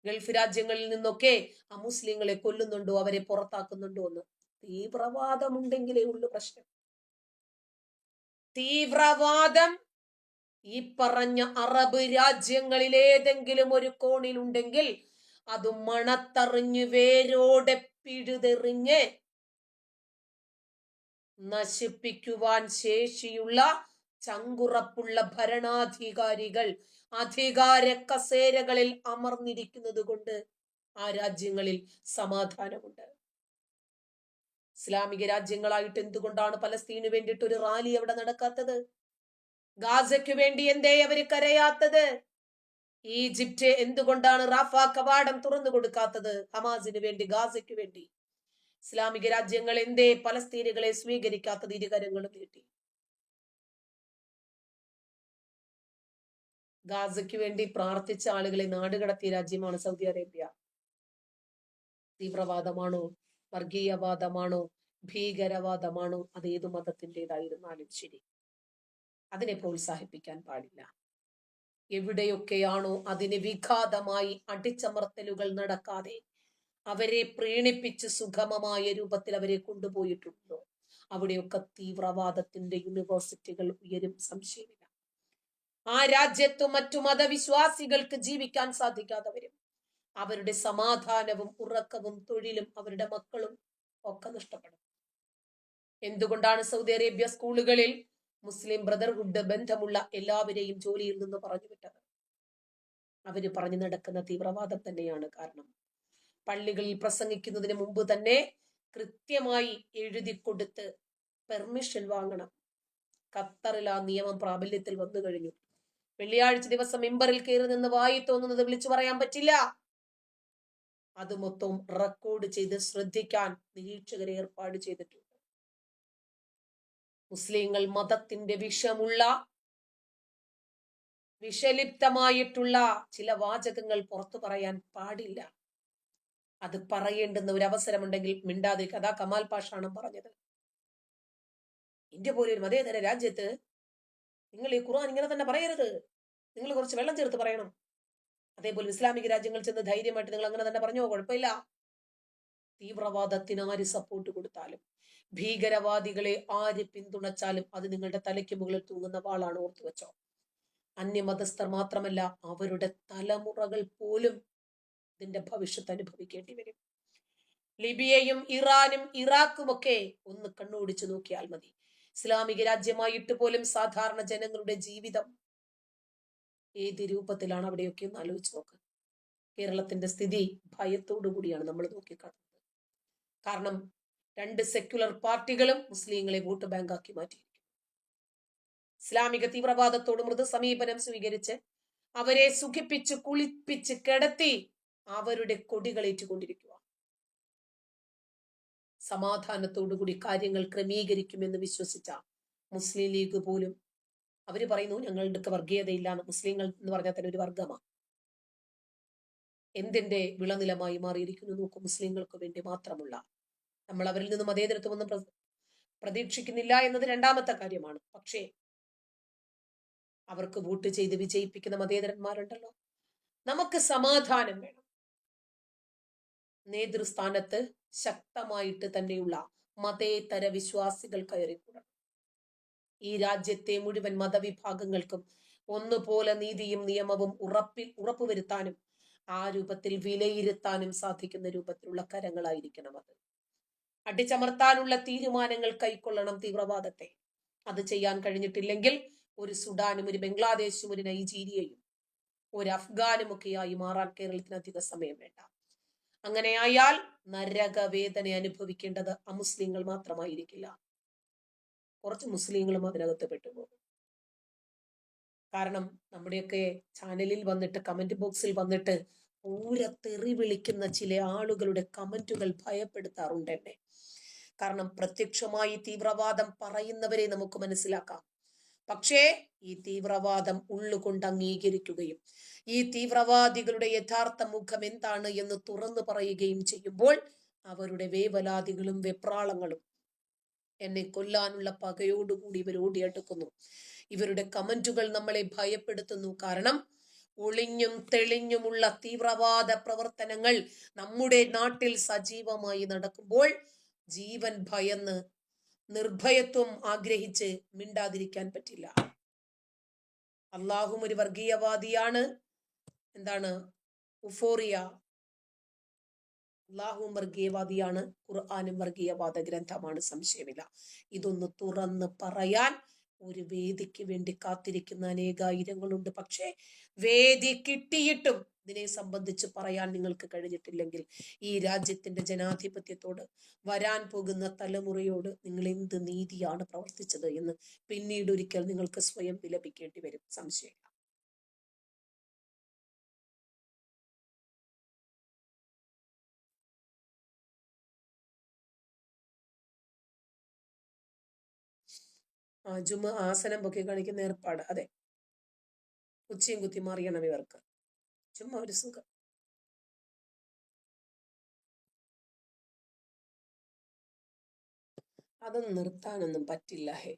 ഗൾഫ് രാജ്യങ്ങളിൽ നിന്നൊക്കെ അമുസ്ലിങ്ങളെ കൊല്ലുന്നുണ്ടോ, അവരെ പുറത്താക്കുന്നുണ്ടോ എന്ന്. തീവ്രവാദമുണ്ടെങ്കിലേ ഉള്ളു പ്രശ്നം. തീവ്രവാദം ഈ പറഞ്ഞ അറബ് രാജ്യങ്ങളിൽ ഏതെങ്കിലും ഒരു കോണിലുണ്ടെങ്കിൽ അത് മണത്തറിഞ്ഞ് വേരോടെ പിഴുതെറിഞ്ഞ് നശിപ്പിക്കുവാൻ ശേഷിയുള്ള ചങ്കുറപ്പുള്ള ഭരണാധികാരികൾ അധികാര കസേരകളിൽ അമർന്നിരിക്കുന്നത് കൊണ്ട് ആ രാജ്യങ്ങളിൽ സമാധാനമുണ്ട്. ഇസ്ലാമിക രാജ്യങ്ങളായിട്ട് എന്തുകൊണ്ടാണ് പലസ്തീനു വേണ്ടിയിട്ട് ഒരു റാലി അവിടെ നടക്കാത്തത്? ഗാസയ്ക്ക് വേണ്ടി എന്തേ അവര് കരയാത്തത്? ഈജിപ്റ്റ് എന്തുകൊണ്ടാണ് റാഫ കവാടം തുറന്നു കൊടുക്കാത്തത്? ഹമാസിന് വേണ്ടി, ഗാസയ്ക്ക് വേണ്ടി. ഇസ്ലാമിക രാജ്യങ്ങൾ എന്തേ പലസ്തീനുകളെ സ്വീകരിക്കാത്തത്? ഇരുകരങ്ങളും നീട്ടി. ഗാസയ്ക്ക് വേണ്ടി പ്രാർത്ഥിച്ച ആളുകളെ നാടുകടത്തിയ രാജ്യമാണ് സൗദി അറേബ്യ. തീവ്രവാദമാണോ, വർഗീയവാദമാണോ, ഭീകരവാദമാണോ, അത് ഏതു മതത്തിൻ്റെതായിരുന്നാലും ശരി, അതിനെ പ്രോത്സാഹിപ്പിക്കാൻ പാടില്ല. എവിടെയൊക്കെയാണോ അതിന് വിഘാതമായി അടിച്ചമർത്തലുകൾ നടക്കാതെ അവരെ പ്രീണിപ്പിച്ച് സുഗമമായ രൂപത്തിൽ അവരെ കൊണ്ടുപോയിട്ടുണ്ടോ, അവിടെയൊക്കെ തീവ്രവാദത്തിന്റെ യൂണിവേഴ്സിറ്റികൾ ഉയരും, സംശയമില്ല. ആ രാജ്യത്ത് മറ്റു മതവിശ്വാസികൾക്ക് ജീവിക്കാൻ സാധിക്കാതെ വരും. അവരുടെ സമാധാനവും ഉറക്കവും തൊഴിലും അവരുടെ മക്കളും ഒക്കെ നഷ്ടപ്പെടും. എന്തുകൊണ്ടാണ് സൗദി അറേബ്യ സ്കൂളുകളിൽ മുസ്ലിം ബ്രദർഹുഡ് ബന്ധമുള്ള എല്ലാവരെയും ജോലിയിൽ നിന്ന് പറഞ്ഞു വിട്ടത്? അവര് പറഞ്ഞു നടക്കുന്ന തീവ്രവാദം തന്നെയാണ് കാരണം. പള്ളികളിൽ പ്രസംഗിക്കുന്നതിന് മുമ്പ് തന്നെ കൃത്യമായി എഴുതി കൊടുത്ത് പെർമിഷൻ വാങ്ങണം. ഖത്തറിൽ ആ നിയമം പ്രാബല്യത്തിൽ വന്നു കഴിഞ്ഞു. വെള്ളിയാഴ്ച ദിവസം മെമ്പറിൽ കയറി നിന്ന് വായി തോന്നുന്നത് വിളിച്ചു പറയാൻ പറ്റില്ല. അത് മൊത്തം റെക്കോർഡ് ചെയ്ത് ശ്രദ്ധിക്കാൻ നിരീക്ഷകരെ ഏർപ്പാട് ചെയ്തിട്ടുണ്ട്. മുസ്ലിങ്ങൾ മതത്തിന്റെ വിഷലിപ്തമായിട്ടുള്ള ചില വാചകങ്ങൾ പുറത്തു പറയാൻ പാടില്ല. അത് പറയേണ്ടുന്ന ഒരു അവസരമുണ്ടെങ്കിൽ മിണ്ടാതിരിക്കുക. അതാ കമാൽ പാഷാണ് പറഞ്ഞത്. ഇന്ത്യ പോലെ ഒരു മതേതര രാജ്യത്ത് നിങ്ങൾ ഈ ഖുർആൻ ഇങ്ങനെ തന്നെ പറയരുത്, നിങ്ങൾ കുറച്ച് വെള്ളം ചേർത്ത് പറയണം. അതേപോലെ ഇസ്ലാമിക രാജ്യങ്ങൾ ചെന്ന് ധൈര്യമായിട്ട് നിങ്ങൾ അങ്ങനെ തന്നെ പറഞ്ഞോ, കുഴപ്പമില്ല. തീവ്രവാദത്തിന് ആര് സപ്പോർട്ട് കൊടുത്താലും, ഭീകരവാദികളെ ആര് പിന്തുണച്ചാലും അത് നിങ്ങളുടെ തലയ്ക്ക് മുകളിൽ തൂങ്ങുന്ന വാളാണ്, ഓർത്തു വെച്ചോ. അന്യമതസ്ഥർ മാത്രമല്ല, അവരുടെ തലമുറകൾ പോലും ഇതിന്റെ ഭവിഷ്യത്ത് അനുഭവിക്കേണ്ടി വരും. ലിബിയയും ഇറാനും ഇറാഖും ഒക്കെ ഒന്ന് കണ്ണോടിച്ചു നോക്കിയാൽ മതി. ഇസ്ലാമിക രാജ്യമായിട്ട് പോലും സാധാരണ ജനങ്ങളുടെ ജീവിതം ഏത് രൂപത്തിലാണ് അവിടെയൊക്കെ ഒന്ന് ആലോചിച്ച് നോക്ക്. കേരളത്തിന്റെ സ്ഥിതി ഭയത്തോടു കൂടിയാണ് നമ്മൾ നോക്കിക്കാണുന്നത്. കാരണം 2 സെക്യുലർ പാർട്ടികളും മുസ്ലിങ്ങളെ വോട്ട് ബാങ്കാക്കി മാറ്റിയിരിക്കുന്നു. ഇസ്ലാമിക തീവ്രവാദത്തോട് മൃദു സമീപനം സ്വീകരിച്ച് അവരെ സുഖിപ്പിച്ച് കുളിപ്പിച്ച് കിടത്തി അവരുടെ കൊടികളേറ്റുകൊണ്ടിരിക്കുക. സമാധാനത്തോടുകൂടി കാര്യങ്ങൾ ക്രമീകരിക്കുമെന്ന് വിശ്വസിച്ച മുസ്ലിം ലീഗ് പോലും അവര് പറയുന്നു ഞങ്ങളുടെ വർഗീയതയില്ലാന്ന്. മുസ്ലിങ്ങൾ എന്ന് പറഞ്ഞാൽ തന്നെ ഒരു വർഗമാണ്. എന്തിന്റെ വിളനിലമായി മാറിയിരിക്കുന്നു നോക്കൂ. മുസ്ലിങ്ങൾക്ക് വേണ്ടി മാത്രമുള്ള, നമ്മൾ അവരിൽ നിന്നും മതേതരത്വമൊന്നും പ്രതീക്ഷിക്കുന്നില്ല എന്നത് രണ്ടാമത്തെ കാര്യമാണ്. പക്ഷേ അവർക്ക് വോട്ട് ചെയ്ത് വിജയിപ്പിക്കുന്ന മതേതരന്മാരുണ്ടല്ലോ. നമുക്ക് സമാധാനം വേണം. നേതൃസ്ഥാനത്ത് ശക്തമായിട്ട് തന്നെയുള്ള മതേതര വിശ്വാസികൾ കയറിക്കൂടണം. ഈ രാജ്യത്തെ മുഴുവൻ മതവിഭാഗങ്ങൾക്കും ഒന്നുപോലെ നീതിയും നിയമവും ഉറപ്പുവരുത്താനും ആ രൂപത്തിൽ വിലയിരുത്താനും സാധിക്കുന്ന രൂപത്തിലുള്ള കരങ്ങളായിരിക്കണം അത്. അടിച്ചമർത്താനുള്ള തീരുമാനങ്ങൾ കൈക്കൊള്ളണം തീവ്രവാദത്തെ. അത് ചെയ്യാൻ കഴിഞ്ഞിട്ടില്ലെങ്കിൽ ഒരു സുഡാനും ഒരു ബംഗ്ലാദേശും ഒരു നൈജീരിയയും ഒരു അഫ്ഗാനും ഒക്കെയായി മാറാൻ കേരളത്തിന് അധിക സമയം വേണ്ട. അങ്ങനെയായാൽ നരകവേദന അനുഭവിക്കേണ്ടത് അമുസ്ലിങ്ങൾ മാത്രമായിരിക്കില്ല, കുറച്ച് മുസ്ലിങ്ങളും അതിനകത്ത് പെട്ടുപോകും. കാരണം നമ്മുടെയൊക്കെ ചാനലിൽ വന്നിട്ട് കമന്റ് ബോക്സിൽ വന്നിട്ട് ഊരത്തെറി വിളിക്കുന്ന ചില ആളുകളുടെ കമന്റുകൾ ഭയപ്പെടുത്താറുണ്ട് എന്നെ. കാരണം പ്രത്യക്ഷമായി തീവ്രവാദം പറയുന്നവരെ നമുക്ക് മനസ്സിലാക്കാം. പക്ഷേ ഈ തീവ്രവാദം ഉള്ളുകൊണ്ട് അംഗീകരിക്കുകയും ഈ തീവ്രവാദികളുടെ യഥാർത്ഥ മുഖം എന്താണ് എന്ന് തുറന്നു പറയുകയും ചെയ്യുമ്പോൾ അവരുടെ വേവലാതികളും വെപ്രാളങ്ങളും എന്നെ കൊല്ലാനുള്ള പകയോടുകൂടി ഇവർ ഓടിയെടുക്കുന്നു. ഇവരുടെ കമന്റുകൾ നമ്മളെ ഭയപ്പെടുത്തുന്നു. കാരണം ഒളിഞ്ഞും തെളിഞ്ഞുമുള്ള തീവ്രവാദ പ്രവർത്തനങ്ങൾ നമ്മുടെ നാട്ടിൽ സജീവമായി നടക്കുമ്പോൾ ജീവൻ ഭയന്ന് നിർഭയത്വം ആഗ്രഹിച്ച് മിണ്ടാതിരിക്കാൻ പറ്റില്ല. അള്ളാഹും ഒരു വർഗീയവാദിയാണ്. എന്താണ് ഉഫോറിയ? അള്ളാഹുവും വർഗീയവാദിയാണ്, ഖുർആനും വർഗീയവാദ ഗ്രന്ഥമാണ്, സംശയമില്ല. ഇതൊന്ന് തുറന്ന് പറയാൻ ഒരു വേദിക്ക് വേണ്ടി കാത്തിരിക്കുന്ന അനേകായിരങ്ങളുണ്ട്. പക്ഷേ വേദി കിട്ടിയിട്ടും ഇതിനെ സംബന്ധിച്ച് പറയാൻ നിങ്ങൾക്ക് കഴിഞ്ഞിട്ടില്ലെങ്കിൽ ഈ രാജ്യത്തിന്റെ ജനാധിപത്യത്തോട്, വരാൻ പോകുന്ന തലമുറയോട് നിങ്ങൾ എന്ത് നീതിയാണ് പ്രവർത്തിച്ചത് എന്ന് പിന്നീട് ഒരിക്കൽ നിങ്ങൾക്ക് സ്വയം വിലപിക്കേണ്ടി വരും, സംശയമില്ല. ജുമ ആസനം പൊക്കി കാണിക്കുന്ന ഏർപ്പാട്, അതെ, ഉച്ചയും കുത്തി മാറിയണം ഇവർക്ക്. ചുമ്മാ ഒരു സുഖം. അതൊന്നും നിർത്താനൊന്നും പറ്റില്ല. ഹേ,